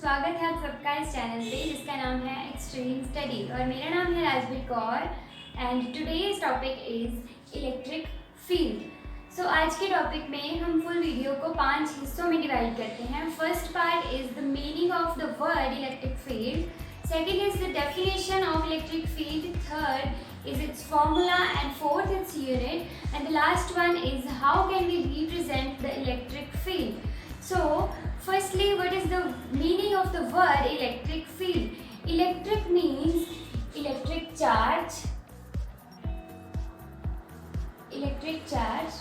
स्वागत है आप सबका इस चैनल पे जिसका नाम है एक्सट्रीम स्टडी और मेरा नाम है Rajveer Kaur and today's topic is electric field. So आज के टॉपिक में हम फुल वीडियो को 5 हिस्सों में डिवाइड करते हैं। First part is the meaning of the word electric field, second is the definition of electric field, third is its formula, and fourth its unit, and the last one is how can we represent the electric field. So firstly, what is the meaning of the word electric field? Electric means electric charge. Electric charge.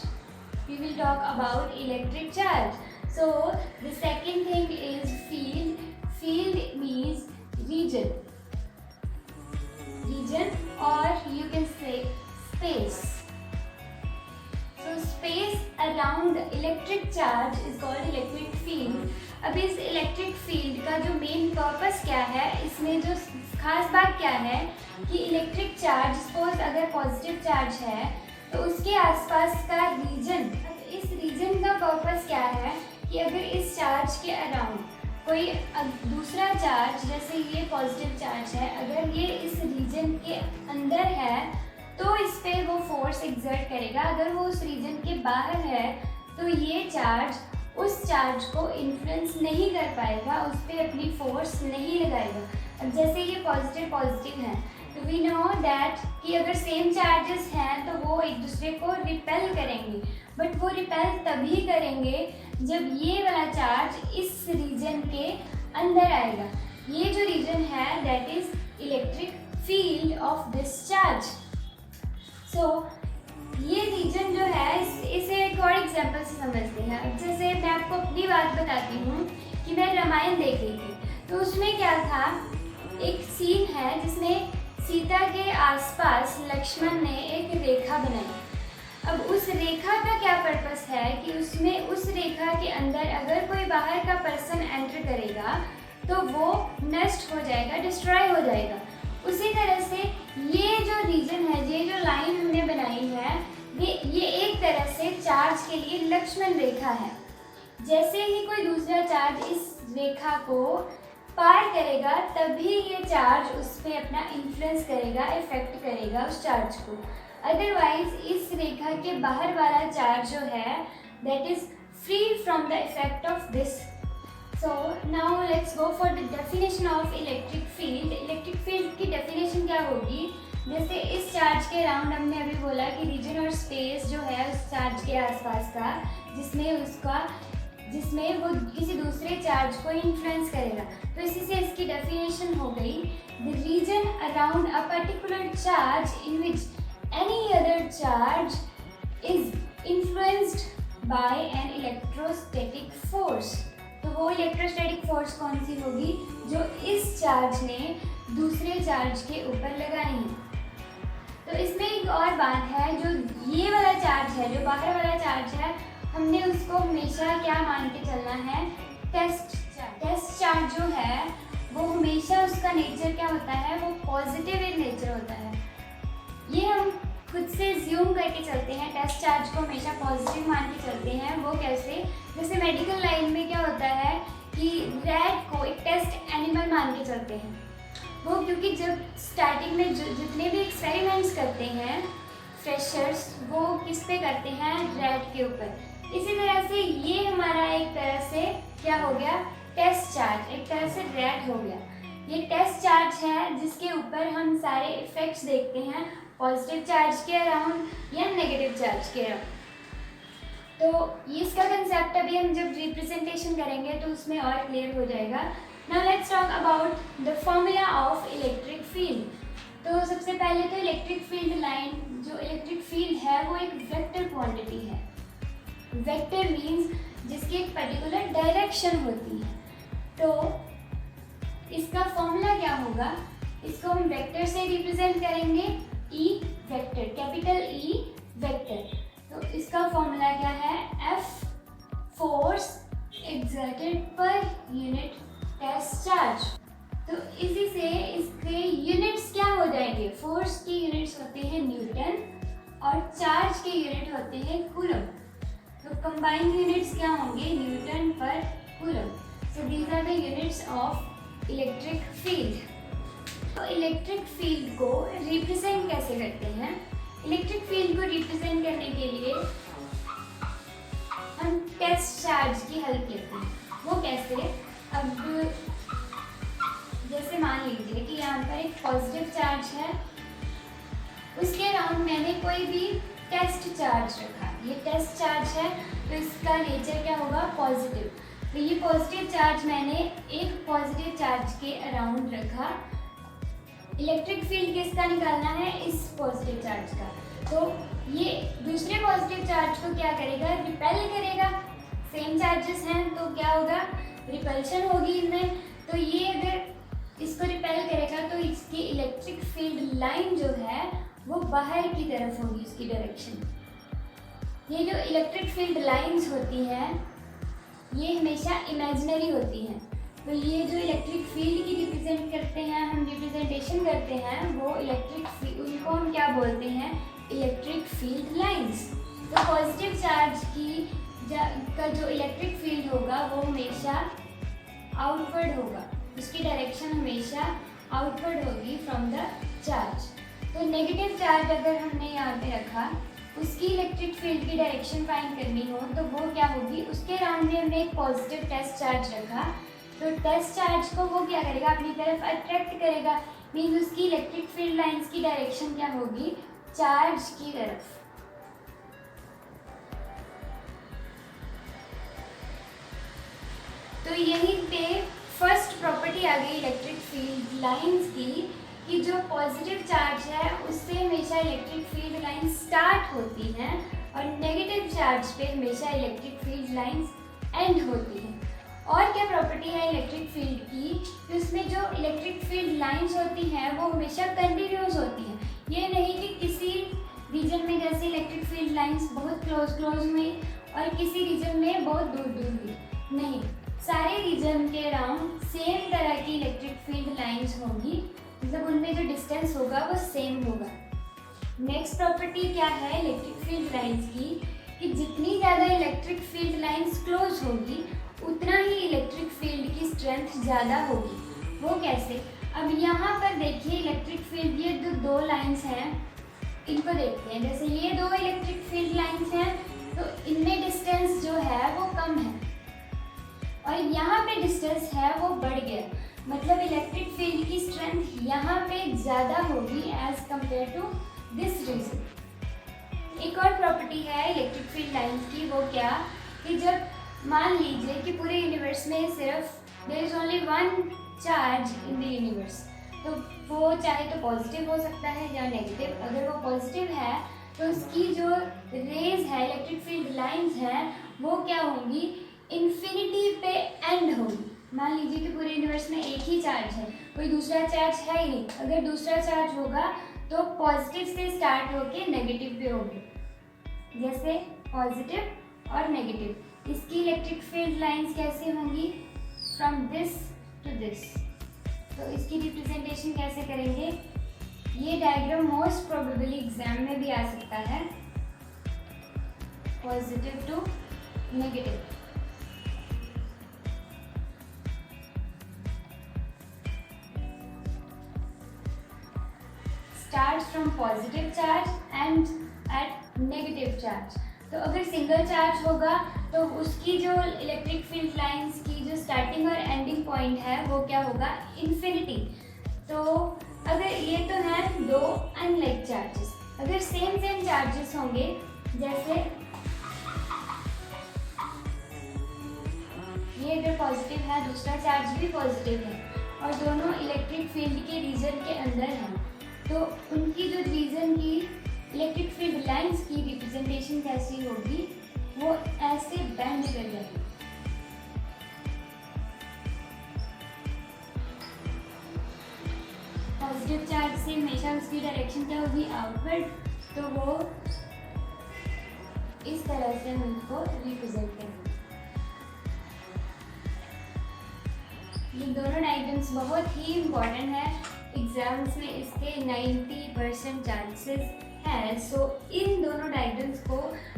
We will talk about electric charge. So the second thing is field. Field means region. Region, or you can say space. So space around the electric charge is called electric field. अब इस electric field का जो main purpose क्या है, इसमें जो खास बात क्या है कि इलेक्ट्रिक चार्ज सपोज अगर पॉजिटिव चार्ज है तो उसके आसपास का रीजन, इस रीजन का पर्पस क्या है कि अगर इस चार्ज के अराउंड कोई दूसरा चार्ज, जैसे ये पॉजिटिव चार्ज है, अगर ये इस रीजन के अंदर है तो इस पे वो फोर्स एक्सर्ट करेगा। अगर वो उस रीजन के बाहर है तो ये चार्ज उस चार्ज को इन्फ्लुएंस नहीं कर पाएगा, उस पर अपनी फोर्स नहीं लगाएगा। अब जैसे ये पॉजिटिव है तो वी नो दैट कि अगर सेम चार्जेस हैं तो वो एक दूसरे को रिपेल करेंगे, बट वो रिपेल तभी करेंगे जब ये वाला चार्ज इस रीजन के अंदर आएगा। ये जो रीजन है that is electric field of this charge. So ये रीजन जो है इसे एक और एग्जांपल से समझते हैं। अब जैसे मैं आपको अपनी बात बताती हूँ कि मैं रामायण देख रही थी, तो उसमें क्या था, एक सीन है जिसमें सीता के आसपास लक्ष्मण ने एक रेखा बनाई। अब उस रेखा का क्या पर्पस है कि उसमें उस रेखा के अंदर अगर कोई बाहर का पर्सन एंटर करेगा तो वो नष्ट हो जाएगा, डिस्ट्रॉय हो जाएगा। उसी तरह से ये जो रीजन है, ये जो लाइन हमने बनाई है, ये एक तरह से चार्ज के लिए लक्ष्मण रेखा है। जैसे ही कोई दूसरा चार्ज इस रेखा को पार करेगा तभी ये चार्ज उस पर अपना इन्फ्लुएंस करेगा, इफेक्ट करेगा उस चार्ज को। अदरवाइज इस रेखा के बाहर वाला चार्ज जो है that is free from the effect of this. So now let's go for the definition of electric field. Electric field की डेफिनेशन क्या होगी, जैसे इस चार्ज के अराउंड हमने अभी बोला कि रीजन और स्पेस जो है उस चार्ज के आसपास का, जिसमें वो किसी दूसरे चार्ज को इन्फ्लुएंस करेगा। तो इसी से इसकी डेफिनेशन हो गई, the region around a particular charge in which any other charge is influenced by an electrostatic force. तो वो इलेक्ट्रोस्टैटिक फोर्स कौन सी होगी, जो इस चार्ज ने दूसरे चार्ज के ऊपर लगाई है। तो इसमें एक और बात है, जो ये वाला चार्ज है, जो बाहर वाला चार्ज है, हमने उसको हमेशा क्या मान के चलना है, टेस्ट चार्ज। टेस्ट चार्ज जो है वो हमेशा उसका नेचर क्या होता है, वो पॉजिटिव इन नेचर होता है। ये हम खुद से ज्यूम करके चलते हैं, टेस्ट चार्ज को हमेशा पॉजिटिव मान के चलते हैं। वो कैसे, जैसे मेडिकल लाइन में क्या होता है कि रैट को एक टेस्ट एनिमल मान के चलते हैं। वो क्योंकि जब स्टार्टिंग में जितने भी एक्सपेरिमेंट्स करते हैं फ्रेशर्स, वो किस पे करते हैं, रैट के ऊपर। इसी तरह से ये हमारा एक तरह से क्या हो गया, टेस्ट चार्ज, एक तरह से रैट हो गया। ये टेस्ट चार्ज है जिसके ऊपर हम सारे इफेक्ट्स देखते हैं, पॉजिटिव चार्ज के अराउंड या नेगेटिव चार्ज के अराउंड। तो ये इसका कंसेप्ट अभी हम जब रिप्रेजेंटेशन करेंगे तो उसमें और क्लियर हो जाएगा। Now let's talk about the formula of electric field. तो सबसे पहले तो इलेक्ट्रिक फील्ड लाइन, जो इलेक्ट्रिक फील्ड है वो एक वेक्टर क्वांटिटी है। वेक्टर मीन्स जिसकी एक पर्टिकुलर डायरेक्शन होती है। तो इसका फॉर्मूला क्या होगा, इसको हम वेक्टर से रिप्रेजेंट करेंगे, E vector, capital E vector. तो इसका फॉर्मूला क्या है, F force exerted per unit test charge. तो इसी से इसके यूनिट्स क्या हो जाएंगे, फोर्स की यूनिट्स होते हैं न्यूटन और चार्ज के यूनिट होते हैं कूलम। तो कंबाइंड यूनिट्स क्या होंगे, न्यूटन पर coulomb. So these are the units of electric field. तो इलेक्ट्रिक फील्ड को रिप्रेजेंट कैसे करते हैं? इलेक्ट्रिक फील्ड को रिप्रेजेंट करने के लिए हम टेस्ट चार्ज की हेल्प लेते हैं। वो कैसे? अब जैसे मान लीजिए कि यहाँ पर एक पॉजिटिव चार्ज है, उसके अराउंड मैंने कोई भी टेस्ट चार्ज रखा। ये टेस्ट चार्ज है तो इसका नेचर क्या होगा? पॉजिटिव। तो ये पॉजिटिव चार्ज मैंने एक पॉजिटिव चार्ज के अराउंड रखा। इलेक्ट्रिक फील्ड किसका निकालना है? इस पॉजिटिव चार्ज का। तो ये दूसरे पॉजिटिव चार्ज को क्या करेगा? रिपेल करेगा। सेम चार्जेस हैं तो क्या होगा? रिपल्शन होगी इनमें। तो ये अगर इसको रिपेल करेगा तो इसकी इलेक्ट्रिक फील्ड लाइन जो है वो बाहर की तरफ होगी, उसकी डायरेक्शन। ये जो इलेक्ट्रिक फील्ड लाइंस होती हैं ये हमेशा इमेजिनरी होती हैं। तो ये जो इलेक्ट्रिक फील्ड की रिप्रेजेंट करते हैं, हम रिप्रेजेंटेशन करते हैं, वो उनको हम क्या बोलते हैं? Electric field lines. तो पॉजिटिव चार्ज का जो इलेक्ट्रिक फील्ड होगा वो हमेशा आउटवर्ड होगा, उसकी डायरेक्शन हमेशा आउटवर्ड होगी फ्रॉम द चार्ज। तो नेगेटिव चार्ज अगर हमने यहाँ पे रखा, उसकी इलेक्ट्रिक फील्ड की डायरेक्शन फाइंड करनी हो तो वो क्या होगी? उसके अराउंड में हमने एक पॉजिटिव टेस्ट चार्ज रखा, तो टेस्ट चार्ज को वो क्या करेगा? अपनी तरफ अट्रैक्ट करेगा। मीन्स उसकी इलेक्ट्रिक फील्ड लाइंस की डायरेक्शन क्या होगी? चार्ज की तरफ। तो यहीं पे फर्स्ट प्रॉपर्टी आ गई इलेक्ट्रिक फील्ड लाइंस की कि जो पॉजिटिव चार्ज है उससे हमेशा इलेक्ट्रिक फील्ड लाइन स्टार्ट होती हैं और नेगेटिव चार्ज पे हमेशा इलेक्ट्रिक फील्ड लाइंस एंड होती हैं। और क्या प्रॉपर्टी है इलेक्ट्रिक फील्ड की? कि उसमें जो इलेक्ट्रिक फील्ड लाइंस होती हैं वो हमेशा कंटिन्यूस होती हैं। ये नहीं कि किसी रीजन में जैसे इलेक्ट्रिक फील्ड लाइंस बहुत क्लोज में और किसी रीजन में बहुत दूर हुई, नहीं, सारे रीजन के अराउंड सेम तरह की इलेक्ट्रिक फील्ड लाइंस होंगी, मतलब उनमें जो डिस्टेंस होगा वो सेम होगा। नेक्स्ट प्रॉपर्टी क्या है इलेक्ट्रिक फील्ड लाइंस की? कि जितनी ज़्यादा इलेक्ट्रिक फील्ड लाइंस क्लोज होगी उतना ही इलेक्ट्रिक फील्ड की स्ट्रेंथ ज़्यादा होगी। वो कैसे? अब यहाँ पर देखिए इलेक्ट्रिक फील्ड, ये जो दो लाइंस हैं इनको देखते हैं। जैसे ये दो इलेक्ट्रिक फील्ड लाइंस हैं तो इनमें डिस्टेंस जो है वो कम है और यहाँ पे डिस्टेंस है वो बढ़ गया, मतलब इलेक्ट्रिक फील्ड की स्ट्रेंथ यहाँ पे ज़्यादा होगी as compared to this region. एक और प्रॉपर्टी है इलेक्ट्रिक फील्ड लाइंस की, वो क्या? कि जब मान लीजिए कि पूरे यूनिवर्स में सिर्फ there is only one charge in the universe, तो वो चाहे तो पॉजिटिव हो सकता है या नेगेटिव। अगर वो पॉजिटिव है तो उसकी जो रेज है, इलेक्ट्रिक फील्ड लाइंस हैं, वो क्या होंगी? इन्फिनिटी पे एंड होगी। मान लीजिए कि पूरे यूनिवर्स में एक ही चार्ज है, कोई दूसरा चार्ज है ही नहीं। अगर दूसरा चार्ज होगा तो पॉजिटिव से स्टार्ट होके नेगेटिव पे होगी, जैसे पॉजिटिव और नेगेटिव। इसकी इलेक्ट्रिक फील्ड लाइंस कैसे होंगी? From this to this. तो इसकी रिप्रेजेंटेशन कैसे करेंगे? ये डायग्राम मोस्ट प्रोबेबली एग्जाम में भी आ सकता है, positive to negative. Start from positive charge and at negative charge. तो अगर सिंगल चार्ज होगा तो उसकी जो इलेक्ट्रिक फील्ड लाइंस की जो स्टार्टिंग और एंडिंग पॉइंट है वो क्या होगा? इन्फिनिटी। तो अगर ये तो है दो अनलाइक चार्जेस, अगर सेम चार्जेस होंगे, जैसे ये अगर पॉजिटिव है, दूसरा चार्ज भी पॉजिटिव है और दोनों इलेक्ट्रिक फील्ड के रीजन के अंदर हैं, तो उनकी जो रीजन की इलेक्ट्रिक फील्ड लाइंस की रिप्रेजेंटेशन कैसी होगी? वो ऐसे बेंड कर जाएगी। पॉजिटिव चार्ज से हमेशा उसकी डायरेक्शन क्या होगी? आउटवर्ड। तो वो इस तरह से हम उनको रिप्रेजेंट करेंगे। ये दोनों डायग्राम्स बहुत ही इम्पोर्टेंट है, एग्जाम्स में इसके 90% चांसेस है। सो इन दोनों डायग्राम्स को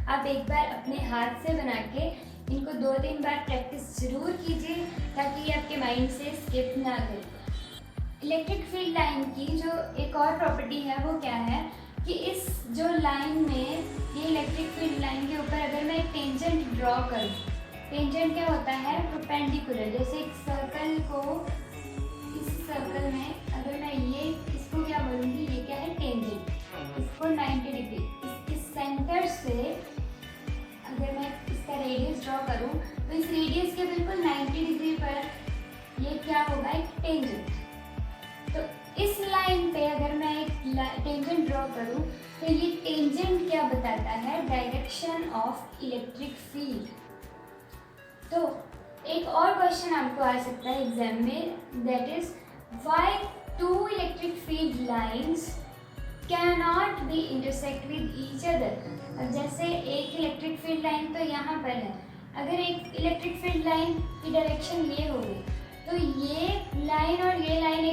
आप एक बार अपने हाथ से बना के इनको 2-3 बार प्रैक्टिस ज़रूर कीजिए ताकि ये आपके माइंड से स्किप ना करे। इलेक्ट्रिक फील्ड लाइन की जो एक और प्रॉपर्टी है वो क्या है कि इस जो लाइन में, ये इलेक्ट्रिक फील्ड लाइन के ऊपर अगर मैं एक टेंजेंट ड्रॉ करूँ, टेंजेंट क्या होता है, परपेंडिकुलर। जैसे एक सर्कल को, इस सर्कल में अगर मैं ये इसको क्या बोलूँगी, ये क्या है, टेंजेंट, इसको 90 डिग्री, इसके सेंटर से अगर मैं इसका रेडियस ड्रॉ करूँ तो इस रेडियस के बिल्कुल 90 डिग्री पर ये क्या होगा, एक टेंजेंट। तो इस लाइन पे अगर मैं एक टेंजेंट ड्रॉ करूँ तो ये टेंजेंट क्या बताता है, डायरेक्शन ऑफ इलेक्ट्रिक फील्ड। तो एक और क्वेश्चन आपको आ सकता है एग्जाम में, that is why two electric field lines can not be intersect with each other. अब जैसे एक इलेक्ट्रिक फील्ड लाइन तो यहाँ पर है, अगर एक इलेक्ट्रिक फील्ड लाइन की डायरेक्शन ये हो गई तो ये लाइन और ये लाइन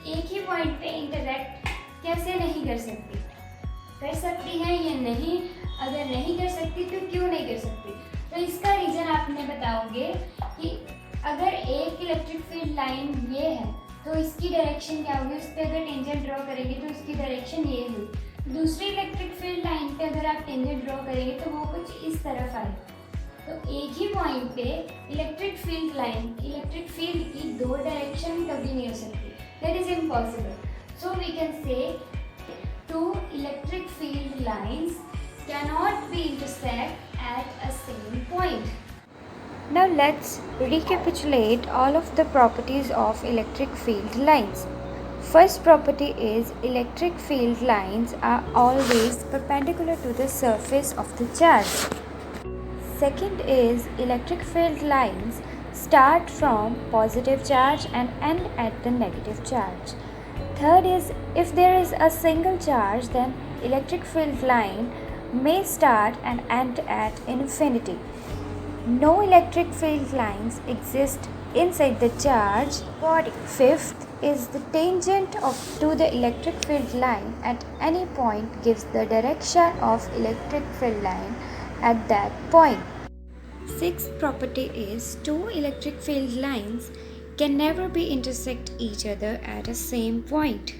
एक ही पॉइंट पे इंटरेक्ट कैसे नहीं कर सकती, कर सकती है या नहीं? अगर नहीं कर सकती तो क्यों नहीं कर सकती? तो इसका रीज़न आपने बताओगे कि अगर एक इलेक्ट्रिक फील्ड लाइन ये है तो इसकी डायरेक्शन क्या होगी, उस पर अगर टेंजेंट ड्रॉ करेंगे तो इसकी डायरेक्शन ये हुई। दूसरी इलेक्ट्रिक फील्ड लाइन पे अगर आप टेंजेंट ड्रॉ करेंगे तो वो कुछ इस तरफ आएगी। तो एक ही पॉइंट पे electric field line, electric field की दो डायरेक्शन कभी नहीं हो सकती, that is impossible. So we can say two electric field lines cannot be intersect at a same point. Now let's recapitulate all of the properties of electric field lines. First property is electric field lines are always perpendicular to the surface of the charge. Second is electric field lines start from positive charge and end at the negative charge. Third is if there is a single charge, then electric field line may start and end at infinity. No electric field lines exist inside the charge body. Fifth is the tangent to the electric field line at any point gives the direction of electric field line at that point. Sixth property is two electric field lines can never be intersect each other at a same point.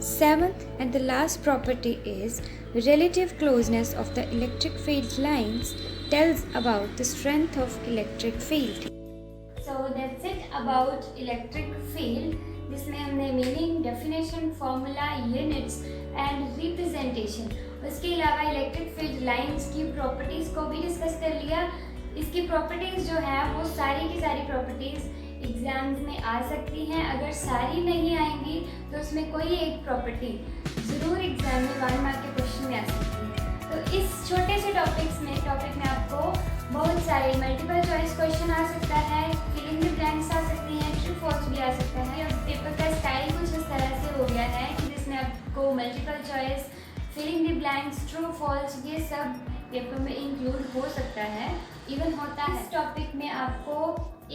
Seventh and the last property is relative closeness of the electric field lines tells about the strength of electric field. So that's it about electric field, जिसमें हमने meaning, definition, formula, units and representation, उसके अलावा electric field lines की properties को भी discuss कर लिया। इसकी प्रॉपर्टीज़ जो है वो सारी की सारी प्रॉपर्टीज़ एग्जाम्स में आ सकती हैं। अगर सारी नहीं आएंगी तो उसमें कोई एक प्रॉपर्टी ज़रूर एग्जाम में 1 मार्क के क्वेश्चन में आ सकती है। तो इस छोटे से टॉपिक में आपको बहुत सारे मल्टीपल चॉइस क्वेश्चन आ सकता है, फिलिंग द ब्लैंक्स आ सकती हैं, ट्रू फॉल्स भी आ सकता है। और पेपर का स्टाइल कुछ इस तरह से हो गया है कि जिसमें आपको multiple choice, filling the blanks, true false, ये सब पेपर में इंक्लूड हो सकता है, इवन होता है। इस टॉपिक में आपको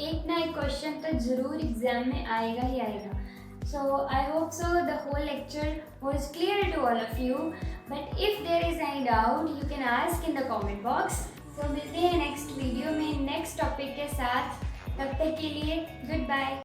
एक ना एक क्वेश्चन तो ज़रूर एग्जाम में आएगा ही आएगा। So I hope so the whole lecture was clear to all of you. But if there is any doubt, you can ask in the comment box. So मिलते हैं नेक्स्ट वीडियो में next topic के साथ। तब तक के लिए good bye.